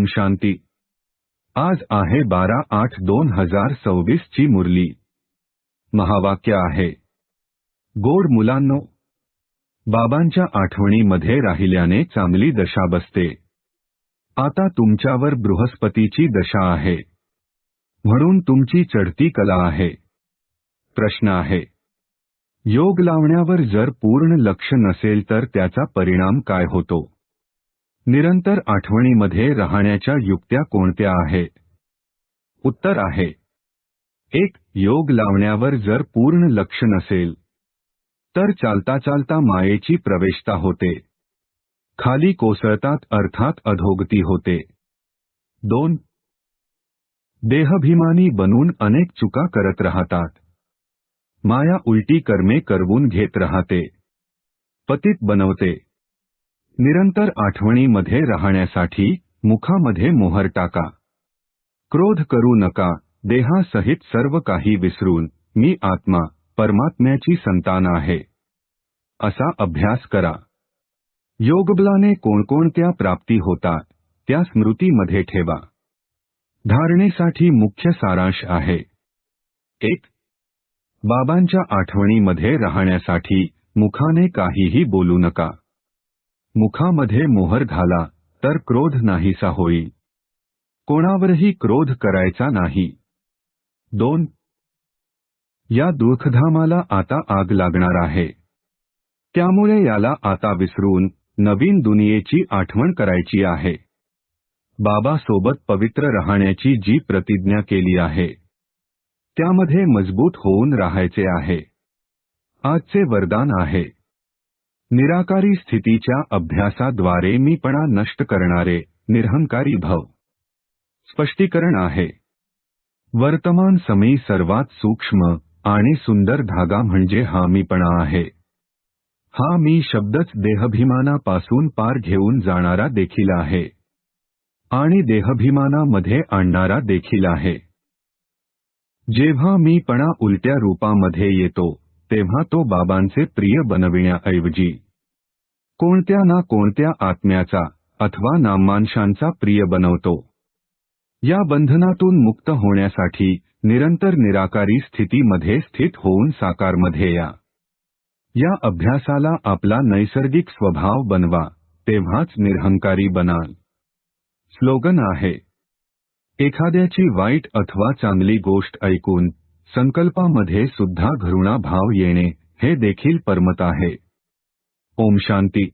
शांती। आज आहे 12/8/2026 ची मुरली। महावाक्य आहे, गोड मुलांनो, बाबांच्या आठवणीमध्ये राहिल्याने चांगली दशा बसते। आता तुमच्यावर बृहस्पतीची दशा आहे, म्हणून तुमची चढती कला आहे। प्रश्न आहे, योग लावण्यावर जर पूर्ण लक्ष नसेल तर त्याचा परिणाम काय होतो? निरंतर आठवणीमध्ये राहण्याच्या युक्त्या कोणत्या आहेत? उत्तर आहे, 1. योग लावण्यावर जर पूर्ण लक्ष नसेल तर चालता चालता मायेची प्रवेशता होते, खाली कोसळतात अर्थात अधोगती होते। 2. देहभिमानी बनून अनेक चुका करत राहतात, माया उलटी कर्मे करवून घेत राहते, पतित बनवते। निरंतर आठवणीमध्ये राहण्यासाठी मुखामध्ये मोहर टाका। क्रोध करू नका, देहासहित सर्व काही विसरून मी आत्मा परमात्म्याची संतान आहे असा अभ्यास करा। योगबलाने कोणकोणत्या प्राप्ती होतात त्या स्मृतीमध्ये ठेवा। धारणेसाठी मुख्य सारांश आहे, 1. बाबांच्या आठवणीमध्ये राहण्यासाठी मुखाने काहीही बोलू नका। मुखामध्ये मोहर घाला तर क्रोध नाहीसा होईल। कोणावरही क्रोध करायचा नाही। 2. या दुःखधामाला आता आग लागणार आहे, त्यामुळे याला आता विसरून नवीन दुनियेची आठवण करायची आहे। बाबा सोबत पवित्र राहण्याची जी प्रतिज्ञा केली आहे त्यामध्ये मजबूत होऊन राहायचे आहे। आजचे वरदान आहे, निराकारी स्थितीच्या अभ्यासाद्वारे मीपणा नष्ट करणारे निरहंकारी भव। स्पष्टीकरण आहे, वर्तमान समयी सर्वात सूक्ष्म आणि सुंदर धागा म्हणजे हा मीपणा आहे। हा मी शब्दच देहभिमानापासून पार घेऊन जाणारा देखील आहे आणि देहभिमानामध्ये आणणारा देखील आहे। जेव्हा मीपणा उलट्या रूपामध्ये येतो तेव्हा तो बाबांचे प्रिय बनविण्याऐवजी कोणत्या ना कोणत्या आत्म्याचा अथवा नाममांशांचा प्रिय बनवतो। या बंधनातून मुक्त होण्यासाठी निरंतर निराकारी स्थितीमध्ये स्थित होऊन साकारमध्ये या। या अभ्यासाला आपला नैसर्गिक स्वभाव बनवा, तेव्हाच निरहंकारी बनाल। स्लोगन आहे, एखाद्याची वाईट अथवा चांगली गोष्ट ऐकून संकल्पामध्ये सुद्धा घृणा भाव येणे हे देखील परमत आहे। ओम शांती।